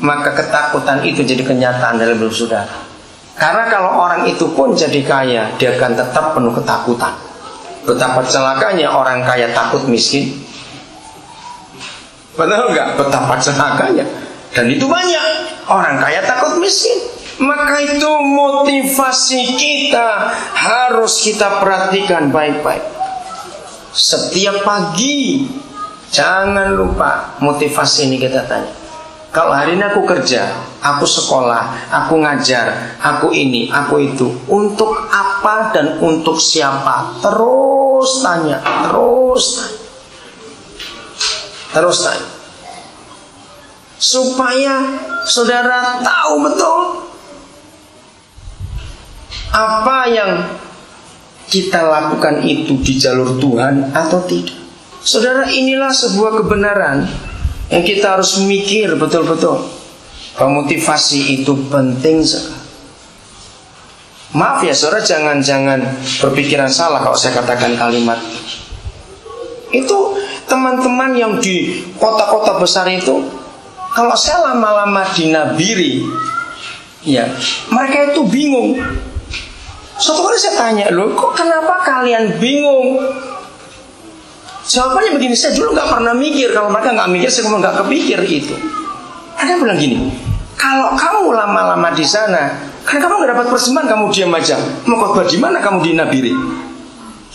maka ketakutan itu jadi kenyataan dalam hidup saudara. Karena kalau orang itu pun jadi kaya, dia akan tetap penuh ketakutan. Betapa celakanya orang kaya takut miskin. Betul enggak? Betapa celakanya. Dan itu banyak. Orang kaya takut miskin. Maka itu motivasi kita harus kita perhatikan baik-baik. Setiap pagi jangan lupa motivasi ini kita tanya. Kalau hari ini aku kerja, aku sekolah, aku ngajar, aku ini, aku itu, untuk apa dan untuk siapa? Terus tanya. Supaya saudara tahu betul apa yang kita lakukan itu di jalur Tuhan atau tidak. Saudara, inilah sebuah kebenaran yang kita harus mikir betul-betul bahwa motivasi itu penting sekali. Maaf ya saudara, jangan berpikiran salah kalau saya katakan kalimat itu. Teman-teman yang di kota-kota besar itu, kalau saya lama-lama dinabiri, ya mereka itu bingung. Suatu kali saya tanya, loh kok kenapa kalian bingung? Jawabannya begini, saya dulu gak pernah mikir. Kalau mereka gak mikir, saya gak kepikir itu. Ada bilang gini, kalau kamu lama-lama di sana, karena kamu gak dapat persembahan, kamu diam aja. Mau khotbah di mana kamu dinabiri?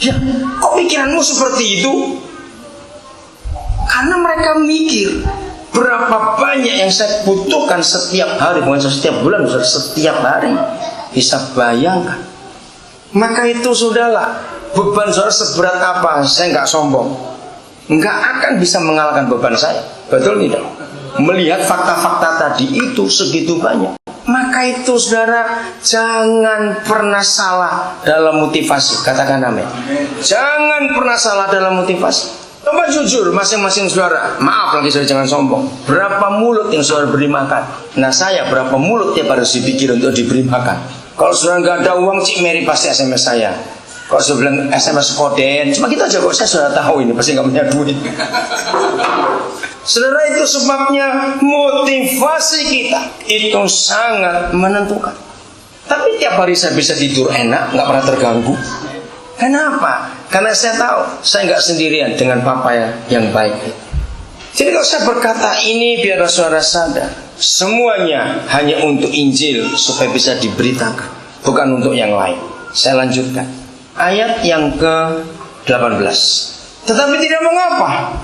Ya, kok pikiranmu seperti itu? Karena mereka mikir berapa banyak yang saya butuhkan setiap hari, bukan setiap bulan, setiap hari. Bisa bayangkan. Maka itu sudahlah, beban saudara seberat apa, saya nggak sombong, nggak akan bisa mengalahkan beban saya. Betul tidak? Melihat fakta-fakta tadi itu segitu banyak. Maka itu saudara, jangan pernah salah dalam motivasi. Katakan amin. Jangan pernah salah dalam motivasi. Coba jujur masing-masing saudara. Maaf lagi saudara, jangan sombong. Berapa mulut yang saudara beri makan? Nah saya, berapa mulut tiap harus dipikir untuk diberi makan? Kalau saudara nggak ada uang, Cik Mary pasti SMS saya. Kalau saya bilang SMS koden, cuma kita aja kok, saya sudah tahu ini pasti nggak punya duit. Saudara, itu sebabnya motivasi kita itu sangat menentukan. Tapi tiap hari saya bisa tidur enak, nggak pernah terganggu. Kenapa? Karena saya tahu saya nggak sendirian dengan Papa yang baik. Jadi kalau saya berkata ini, biar saudara sadar, semuanya hanya untuk Injil supaya bisa diberitakan, bukan untuk yang lain. Saya lanjutkan ayat yang ke-18. Tetapi tidak mengapa,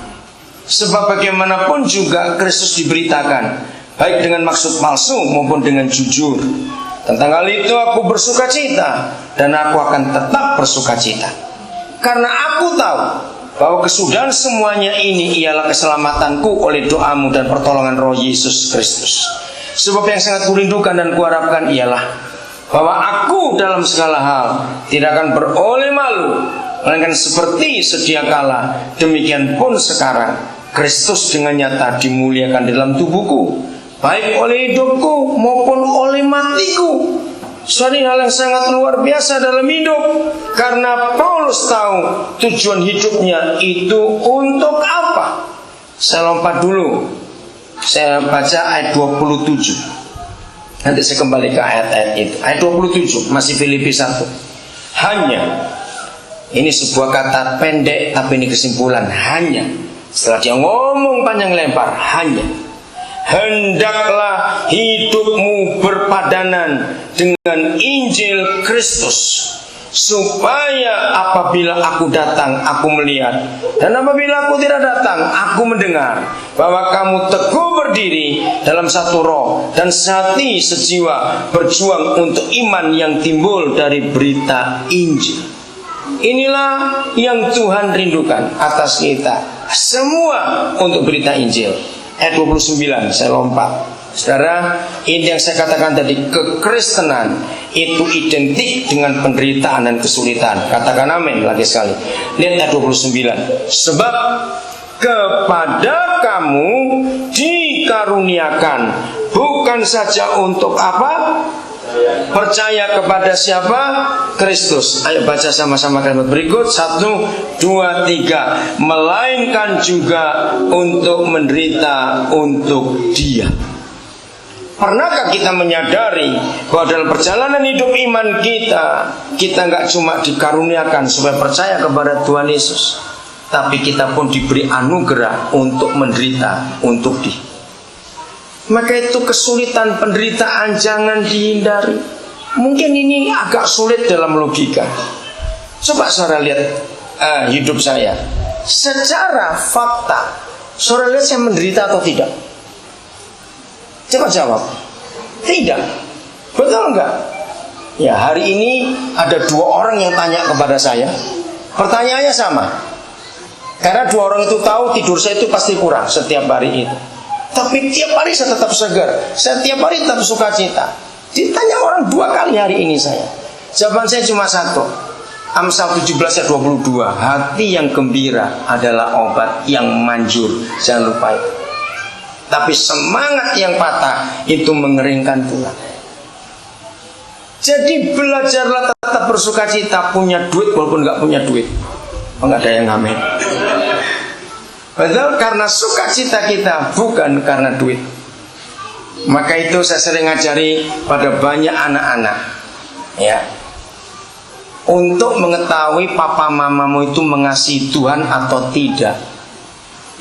sebab bagaimanapun juga Kristus diberitakan, baik dengan maksud palsu maupun dengan jujur. Tentang hal itu aku bersuka cita, dan aku akan tetap bersuka cita, karena aku tahu bahwa kesudahan semuanya ini ialah keselamatanku oleh doamu dan pertolongan Roh Yesus Kristus. Sebab yang sangat kurindukan dan kuharapkan ialah bahwa aku dalam segala hal tidak akan beroleh malu, melainkan seperti sedia kala, demikian pun sekarang Kristus dengan nyata dimuliakan dalam tubuhku, baik oleh hidupku maupun oleh matiku. Suatu hal yang sangat luar biasa dalam hidup, karena Paulus tahu tujuan hidupnya itu untuk apa. Saya lompat dulu, saya baca ayat 27. Nanti saya kembali ke ayat-ayat itu. Ayat 27 masih Filipi 1. Hanya, ini sebuah kata pendek tapi ini kesimpulan. Hanya, setelah dia ngomong panjang lebar, hanya hendaklah hidupmu berpadanan dengan Injil Kristus, supaya apabila aku datang, aku melihat, dan apabila aku tidak datang, aku mendengar bahwa kamu teguh berdiri dalam satu roh dan sehati sejiwa, berjuang untuk iman yang timbul dari berita Injil. Inilah yang Tuhan rindukan atas kita semua untuk berita Injil. Ayat 29, saya lompat. Saudara, ini yang saya katakan tadi, kekristenan itu identik dengan penderitaan dan kesulitan. Katakan amin lagi sekali. Lihat ayat 29. Sebab kepada kamu dikaruniakan bukan saja untuk apa? Percaya kepada siapa? Kristus. Ayo baca sama-sama kalimat berikut. 1, 2, 3. Melainkan juga untuk menderita untuk Dia. Pernahkah kita menyadari bahwa dalam perjalanan hidup iman kita nggak cuma dikaruniakan supaya percaya kepada Tuhan Yesus, tapi kita pun diberi anugerah untuk menderita untuk Dia. Maka itu kesulitan penderitaan jangan dihindari. Mungkin ini agak sulit dalam logika. Coba saudara lihat hidup saya. Secara fakta, saudara lihat saya menderita atau tidak? Coba jawab. Tidak. Betul enggak? Ya, hari ini ada 2 orang yang tanya kepada saya. Pertanyaannya sama. Karena 2 orang itu tahu tidur saya itu pasti kurang setiap hari itu. Tapi tiap hari saya tetap segar. Setiap hari tetap sukacita. Ditanya orang 2 kali hari ini saya. Jawaban saya cuma satu. Amsal 17 ayat 22. Hati yang gembira adalah obat yang manjur. Jangan lupa itu. Tapi semangat yang patah itu mengeringkan tulang. Jadi belajarlah tetap bersukacita, punya duit walaupun nggak punya duit. Nggak ada yang ngamen. Padahal karena sukacita kita bukan karena duit. Maka itu saya sering ngajari pada banyak anak-anak, ya, untuk mengetahui papa mamamu itu mengasihi Tuhan atau tidak.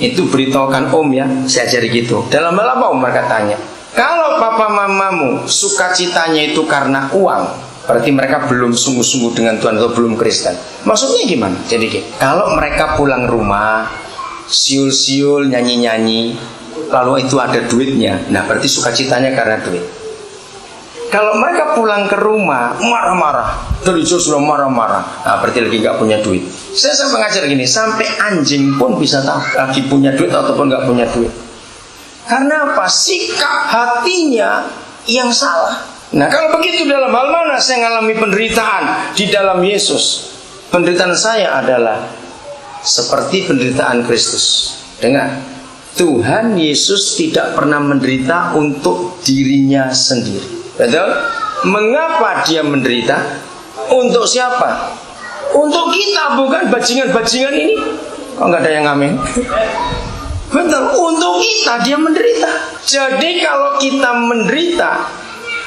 Itu beritahukan om ya, saya ajari gitu. Dalam hal apa om mereka tanya? Kalau papa mamamu sukacitanya itu karena uang, berarti mereka belum sungguh-sungguh dengan Tuhan atau belum Kristen. Maksudnya gimana? Jadi kalau mereka pulang rumah, siul-siul, nyanyi-nyanyi, lalu itu ada duitnya, nah berarti sukacitanya karena duit. Kalau mereka pulang ke rumah marah-marah, dari jauh sudah marah-marah, nah berarti lagi nggak punya duit. Saya sampai ngajar gini, sampai anjing pun bisa tahu lagi punya duit ataupun nggak punya duit. Karena apa? Sikap hatinya yang salah. Nah kalau begitu dalam hal mana saya mengalami penderitaan di dalam Yesus? Penderitaan saya adalah seperti penderitaan Kristus. Dengar, Tuhan Yesus tidak pernah menderita untuk dirinya sendiri. Betul? Mengapa dia menderita? Untuk siapa? Untuk kita, bukan bajingan-bajingan ini. Kok nggak ada yang ngamen? Betul, untuk kita dia menderita. Jadi kalau kita menderita,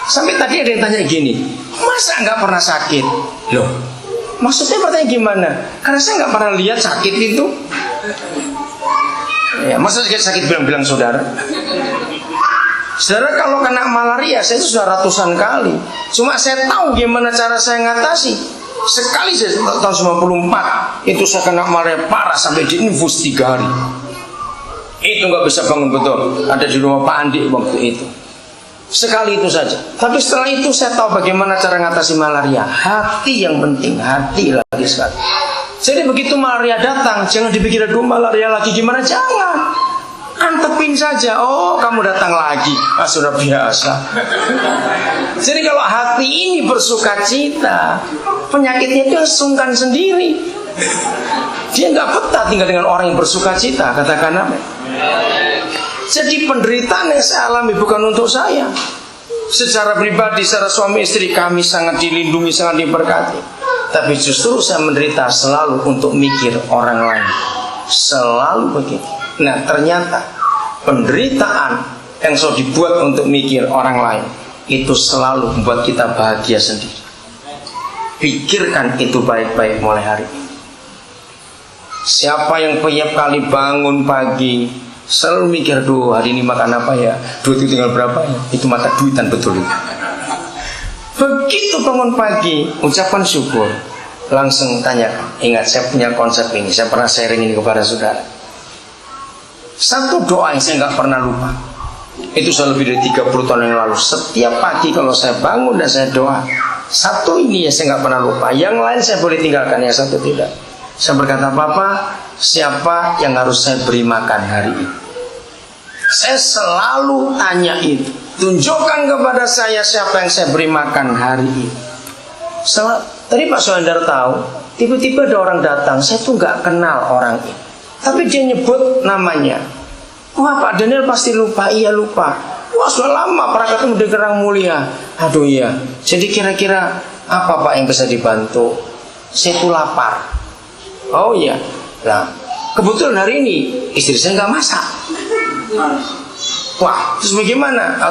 sampai tadi ada yang tanya gini, masa nggak pernah sakit? Loh, maksudnya pertanyaan gimana? Karena saya nggak pernah lihat sakit itu. Ya, masa sakit bilang-bilang saudara? Saudara kalau kena malaria saya itu sudah ratusan kali. Cuma saya tahu gimana cara saya ngatasi. Sekali saya tahun 94 itu saya kena malaria parah sampai diinfus 3 hari. Itu nggak bisa bangun betul. Ada di rumah Pak Andi waktu itu. Sekali itu saja. Tapi setelah itu saya tahu bagaimana cara ngatasi malaria. Hati yang penting, hati lagi sekali. Jadi begitu malaria datang, jangan dipikir aduh malaria lagi gimana, jangan. Antepin saja, oh kamu datang lagi, sudah biasa. Jadi kalau hati ini bersukacita, penyakitnya itu sungkan sendiri. Dia nggak betah tinggal dengan orang yang bersukacita, katakan apa? Jadi penderitaan yang saya alami bukan untuk saya. Secara pribadi, secara suami istri kami sangat dilindungi, sangat diberkati. Tapi justru saya menderita selalu untuk mikir orang lain. Selalu begitu. Nah ternyata penderitaan yang sudah dibuat untuk mikir orang lain itu selalu membuat kita bahagia sendiri. Pikirkan itu baik-baik mulai hari ini. Siapa yang tiap kali bangun pagi selalu mikir, duh hari ini makan apa ya, duit itu tinggal berapa ya, itu mata duitan betul itu. Begitu bangun pagi ucapan syukur, langsung tanya, ingat saya punya konsep ini, saya pernah sharing ini kepada saudara. Satu doa yang saya nggak pernah lupa, itu sudah lebih dari 30 tahun yang lalu. Setiap pagi kalau saya bangun dan saya doa, satu ini ya saya nggak pernah lupa. Yang lain saya boleh tinggalkan, yang satu tidak. Saya berkata, Papa, siapa yang harus saya beri makan hari ini? Saya selalu tanya itu. Tunjukkan kepada saya siapa yang saya beri makan hari ini. Tadi Pak Sohendar tahu, tiba-tiba ada orang datang, saya tuh nggak kenal orang ini. Tapi dia nyebut namanya. Wah Pak Daniel pasti lupa. Iya lupa. Wah sudah lama para ketemu di Gerang Mulia. Aduh iya. Jadi kira-kira apa Pak yang bisa dibantu? Saya tuh lapar. Oh iya. Nah kebetulan hari ini istri saya nggak masak. Wah terus bagaimana?